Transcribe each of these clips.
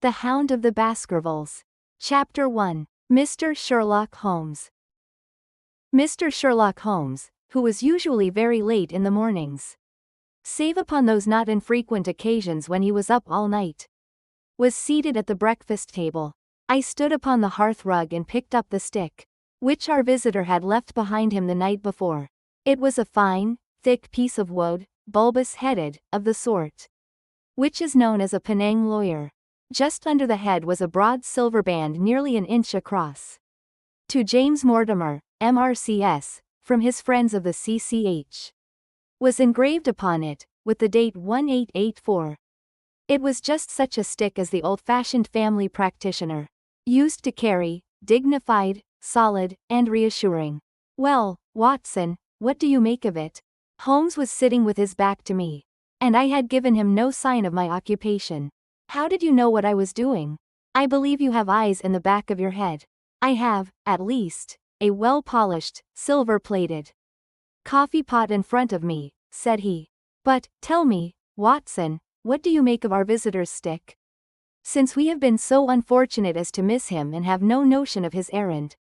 The Hound of the Baskervilles. Chapter 1. Mr. Sherlock Holmes. Mr. Sherlock Holmes, who was usually very late in the mornings, save upon those not infrequent occasions when he was up all night, was seated at the breakfast table. I stood upon the hearth rug and picked up the stick, which our visitor had left behind him the night before. It was a fine, thick piece of wood, bulbous-headed, of the sort which is known as a Penang lawyer. Just under the head was a broad silver band nearly an inch across. To James Mortimer, M.R.C.S., from his friends of the C.C.H. was engraved upon it, with the date 1884. It was just such a stick as the old-fashioned family practitioner used to carry, dignified, solid, and reassuring. "Well, Watson, what do you make of it?" Holmes was sitting with his back to me, and I had given him no sign of my occupation. "How did you know what I was doing? I believe you have eyes in the back of your head." "I have, at least, a well-polished, silver-plated coffee pot in front of me," said he. "But, tell me, Watson, what do you make of our visitor's stick? Since we have been so unfortunate as to miss him and have no notion of his errand,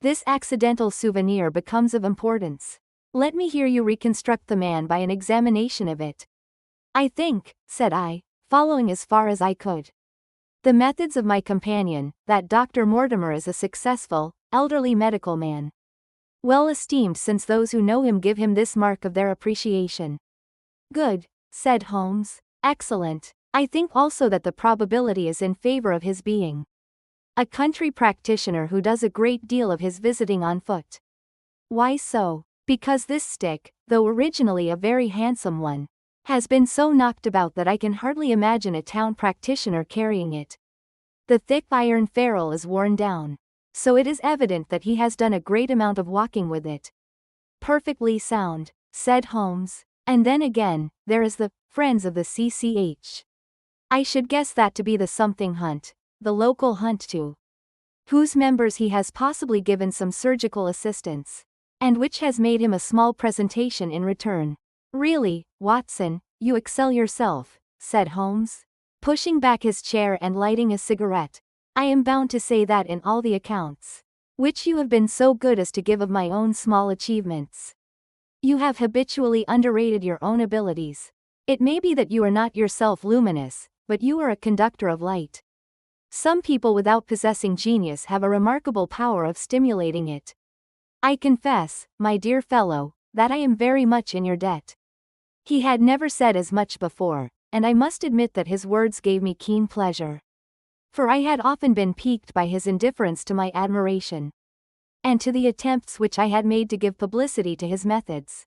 this accidental souvenir becomes of importance. Let me hear you reconstruct the man by an examination of it." "I think," said I, following as far as I could the methods of my companion, "that Dr. Mortimer is a successful, elderly medical man, well esteemed, since those who know him give him this mark of their appreciation." "Good," said Holmes. "Excellent. I think also that the probability is in favor of his being a country practitioner who does a great deal of his visiting on foot." "Why so?" "Because this stick, though originally a very handsome one, has been so knocked about that I can hardly imagine a town practitioner carrying it. The thick iron ferrule is worn down, so it is evident that he has done a great amount of walking with it." "Perfectly sound," said Holmes. "And then again, there is the Friends of the C.C.H. I should guess that to be the something hunt, the local hunt to whose members he has possibly given some surgical assistance, and which has made him a small presentation in return." "Really, Watson, you excel yourself," said Holmes, pushing back his chair and lighting a cigarette. "I am bound to say that in all the accounts which you have been so good as to give of my own small achievements, you have habitually underrated your own abilities. It may be that you are not yourself luminous, but you are a conductor of light. Some people without possessing genius have a remarkable power of stimulating it. I confess, my dear fellow, that I am very much in your debt." He had never said as much before, and I must admit that his words gave me keen pleasure, for I had often been piqued by his indifference to my admiration, and to the attempts which I had made to give publicity to his methods.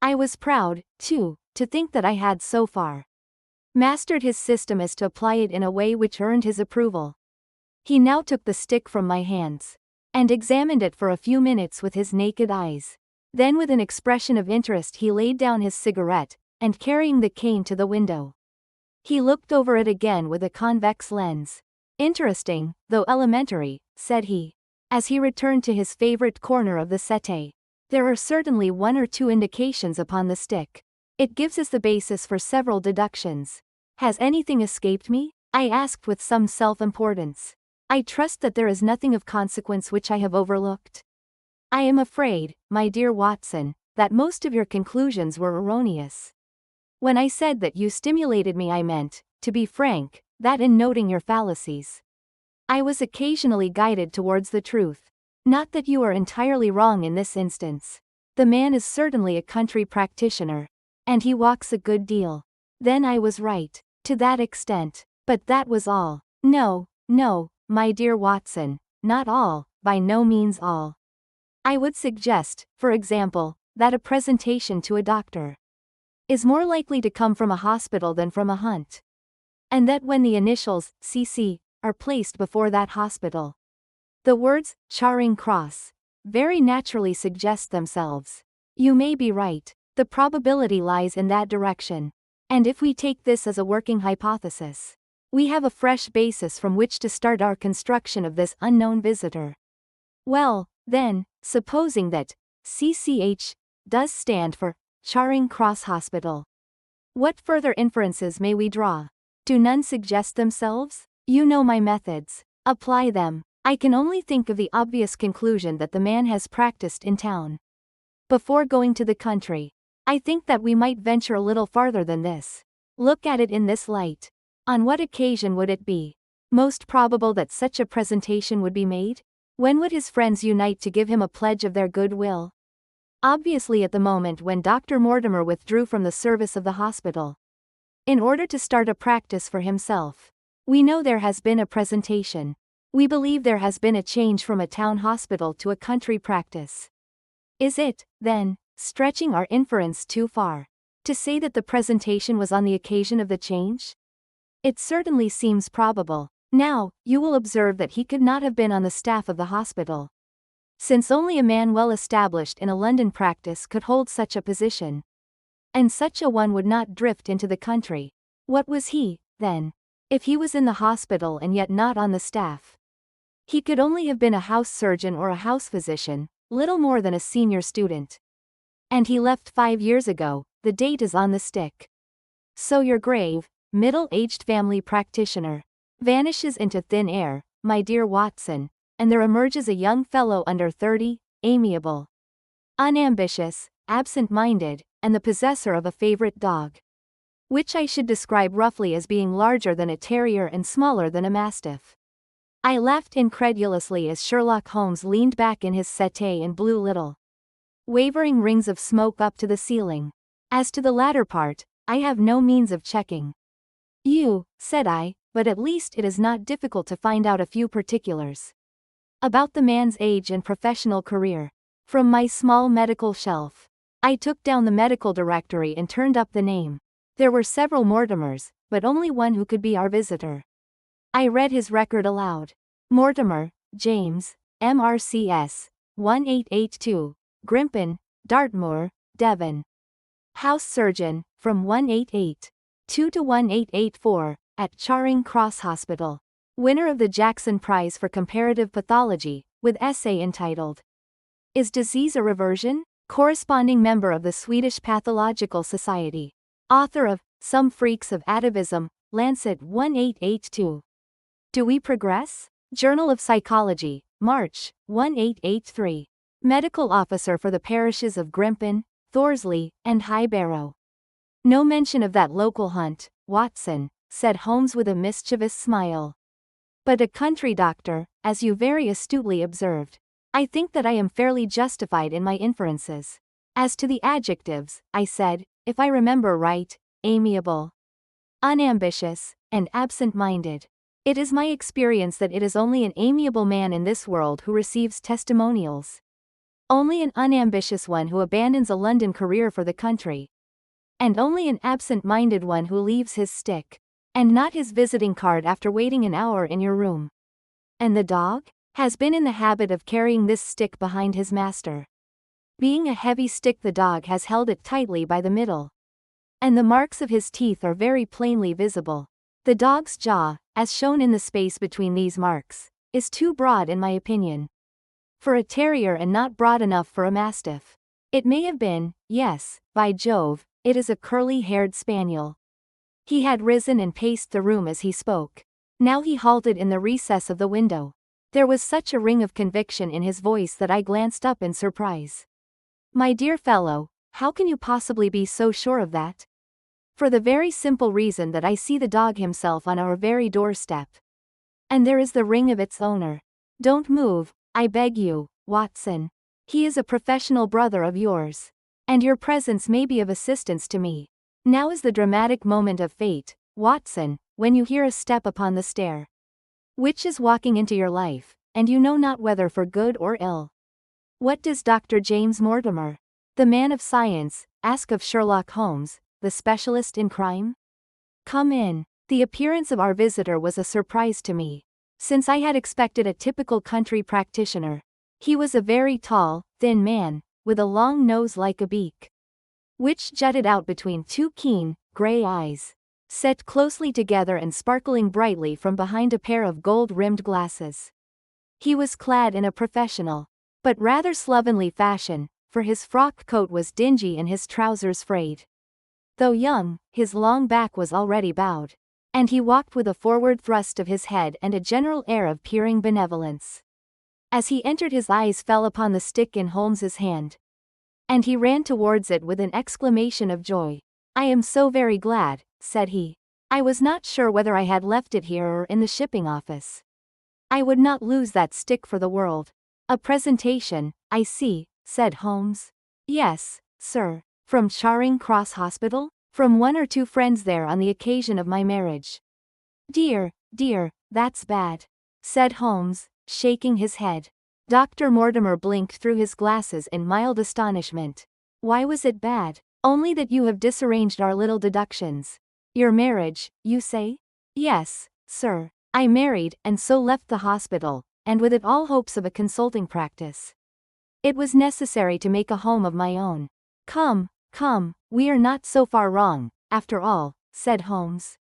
I was proud, too, to think that I had so far mastered his system as to apply it in a way which earned his approval. He now took the stick from my hands, and examined it for a few minutes with his naked eyes. Then with an expression of interest he laid down his cigarette, and carrying the cane to the window, he looked over it again with a convex lens. "Interesting, though elementary," said he, as he returned to his favorite corner of the settee. "There are certainly one or two indications upon the stick. It gives us the basis for several deductions." "Has anything escaped me?" I asked with some self-importance. "I trust that there is nothing of consequence which I have overlooked." "I am afraid, my dear Watson, that most of your conclusions were erroneous. When I said that you stimulated me, I meant, to be frank, that in noting your fallacies, I was occasionally guided towards the truth. Not that you are entirely wrong in this instance. The man is certainly a country practitioner, and he walks a good deal. Then I was right, to that extent, but that was all." "No, no, my dear Watson, not all, by no means all. I would suggest, for example, that a presentation to a doctor is more likely to come from a hospital than from a hunt, and that when the initials C.C. are placed before that hospital, the words Charing Cross very naturally suggest themselves." "You may be right. The probability lies in that direction, and if we take this as a working hypothesis, we have a fresh basis from which to start our construction of this unknown visitor." "Well, then, supposing that C.C.H. does stand for Charing Cross Hospital, what further inferences may we draw? Do none suggest themselves?" You know my methods. Apply them. I can only think of the obvious conclusion that the man has practiced in town. Before going to the country, I think that we might venture a little farther than this. Look at it in this light. On what occasion would it be most probable that such a presentation would be made? When would his friends unite to give him a pledge of their goodwill? Obviously at the moment when Dr. Mortimer withdrew from the service of the hospital, in order to start a practice for himself. We know there has been a presentation. We believe there has been a change from a town hospital to a country practice. Is it, then, stretching our inference too far to say that the presentation was on the occasion of the change? It certainly seems probable. Now, you will observe that he could not have been on the staff of the hospital, since only a man well established in a London practice could hold such a position. And such a one would not drift into the country. What was he, then, if he was in the hospital and yet not on the staff? He could only have been a house surgeon or a house physician, little more than a senior student. And he left 5 years ago, the date is on the stick. So your grave, middle-aged family practitioner vanishes into thin air, my dear Watson, and there emerges a young fellow under 30, amiable, unambitious, absent-minded, and the possessor of a favorite dog, which I should describe roughly as being larger than a terrier and smaller than a mastiff. I laughed incredulously as Sherlock Holmes leaned back in his settee and blew little, wavering rings of smoke up to the ceiling. As to the latter part, I have no means of checking you, said I, but at least it is not difficult to find out a few particulars about the man's age and professional career. From my small medical shelf, I took down the medical directory and turned up the name. There were several Mortimers, but only one who could be our visitor. I read his record aloud. Mortimer, James, MRCS, 1882, Grimpen, Dartmoor, Devon. House surgeon, from 1882 to 1884, at Charing Cross Hospital. Winner of the Jackson Prize for Comparative Pathology, with essay entitled, Is Disease a Reversion? Corresponding member of the Swedish Pathological Society. Author of Some Freaks of Atavism, Lancet 1882. Do we progress? Journal of Psychology, March, 1883. Medical officer for the parishes of Grimpen, Thorsley, and High Barrow. No mention of that local hunt, Watson, said Holmes with a mischievous smile. But a country doctor, as you very astutely observed. I think that I am fairly justified in my inferences. As to the adjectives, I said, if I remember right, amiable, unambitious, and absent-minded. It is my experience that it is only an amiable man in this world who receives testimonials. Only an unambitious one who abandons a London career for the country. And only an absent-minded one who leaves his stick, and not his visiting card after waiting an hour in your room. And the dog has been in the habit of carrying this stick behind his master. Being a heavy stick, the dog has held it tightly by the middle, and the marks of his teeth are very plainly visible. The dog's jaw, as shown in the space between these marks, is too broad in my opinion for a terrier and not broad enough for a mastiff. It may have been, yes, by Jove, it is a curly-haired spaniel. He had risen and paced the room as he spoke. Now he halted in the recess of the window. There was such a ring of conviction in his voice that I glanced up in surprise. My dear fellow, how can you possibly be so sure of that? For the very simple reason that I see the dog himself on our very doorstep. And there is the ring of its owner. Don't move, I beg you, Watson. He is a professional brother of yours. And your presence may be of assistance to me. Now is the dramatic moment of fate, Watson, when you hear a step upon the stair, which is walking into your life, and you know not whether for good or ill. What does Dr. James Mortimer, the man of science, ask of Sherlock Holmes, the specialist in crime? Come in. The appearance of our visitor was a surprise to me, since I had expected a typical country practitioner. He was a very tall, thin man, with a long nose like a beak, which jutted out between two keen, grey eyes, set closely together and sparkling brightly from behind a pair of gold-rimmed glasses. He was clad in a professional, but rather slovenly fashion, for his frock coat was dingy and his trousers frayed. Though young, his long back was already bowed, And he walked with a forward thrust of his head and a general air of peering benevolence. As he entered, his eyes fell upon the stick in Holmes's hand. And he ran towards it with an exclamation of joy. "I am so very glad," said he. "I was not sure whether I had left it here or in the shipping office. I would not lose that stick for the world." "A presentation, I see," said Holmes. "Yes, sir. From Charing Cross Hospital? From one or two friends there on the occasion of my marriage." "Dear, dear, that's bad," said Holmes, shaking his head. Dr. Mortimer blinked through his glasses in mild astonishment. "Why was it bad?" "Only that you have disarranged our little deductions." "Your marriage, you say?" "Yes, sir. I married and so left the hospital, and with it all hopes of a consulting practice. It was necessary to make a home of my own." Come, we are not so far wrong, after all," said Holmes.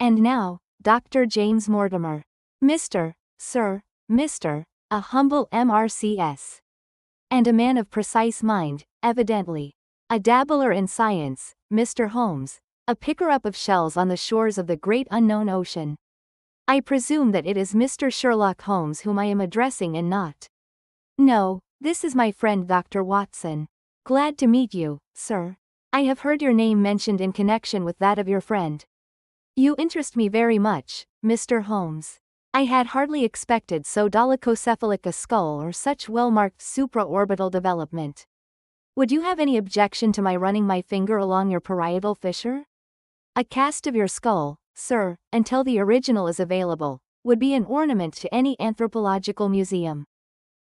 "And now, Dr. James Mortimer. Mr. Sir, Mr. A humble MRCS. And a man of precise mind, evidently. A dabbler in science, Mr. Holmes. A picker-up of shells on the shores of the great unknown ocean. I presume that it is Mr. Sherlock Holmes whom I am addressing and not." "No, this is my friend Dr. Watson. Glad to meet you, sir. I have heard your name mentioned in connection with that of your friend. You interest me very much, Mr. Holmes. I had hardly expected so dolichocephalic a skull or such well-marked supraorbital development. Would you have any objection to my running my finger along your parietal fissure? A cast of your skull, sir, until the original is available, would be an ornament to any anthropological museum.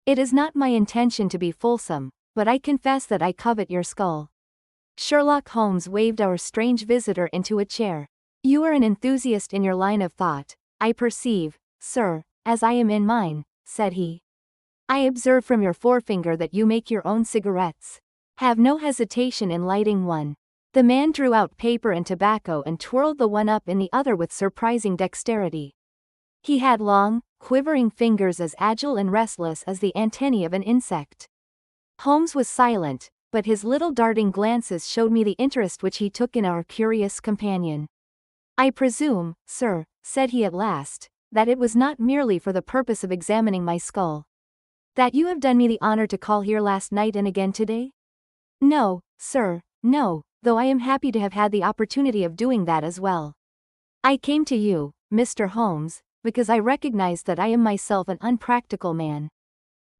It is not my intention to be fulsome, but I confess that I covet your skull." Sherlock Holmes waved our strange visitor into a chair. "You are an enthusiast in your line of thought, I perceive, sir, as I am in mine," said he. "I observe from your forefinger that you make your own cigarettes. Have no hesitation in lighting one." The man drew out paper and tobacco and twirled the one up in the other with surprising dexterity. He had long, quivering fingers as agile and restless as the antennae of an insect. Holmes was silent, but his little darting glances showed me the interest which he took in our curious companion. "I presume, sir," said he at last, "that it was not merely for the purpose of examining my skull. That you have done me the honor to call here last night and again today?" "No, sir, no, though I am happy to have had the opportunity of doing that as well. I came to you, Mr. Holmes, because I recognize that I am myself an unpractical man.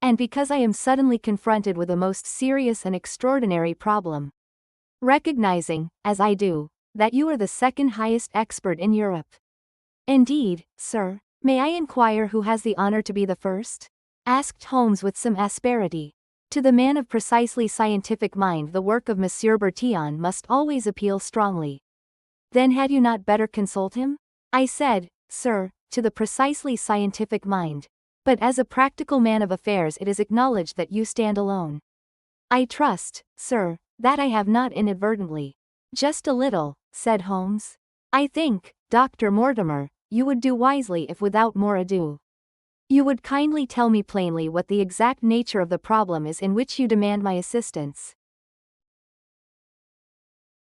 And because I am suddenly confronted with a most serious and extraordinary problem. Recognizing, as I do, that you are the second highest expert in Europe." "Indeed, sir. May I inquire who has the honor to be the first?" asked Holmes with some asperity. To the man of precisely scientific mind the work of Monsieur Bertillon must always appeal strongly. "Then had you not better consult him?" "I said, sir, to the precisely scientific mind. But as a practical man of affairs it is acknowledged that you stand alone." "I trust, sir, that I have not inadvertently." "Just a little," said Holmes. "I think, Dr. Mortimer, you would do wisely if without more ado you would kindly tell me plainly what the exact nature of the problem is in which you demand my assistance."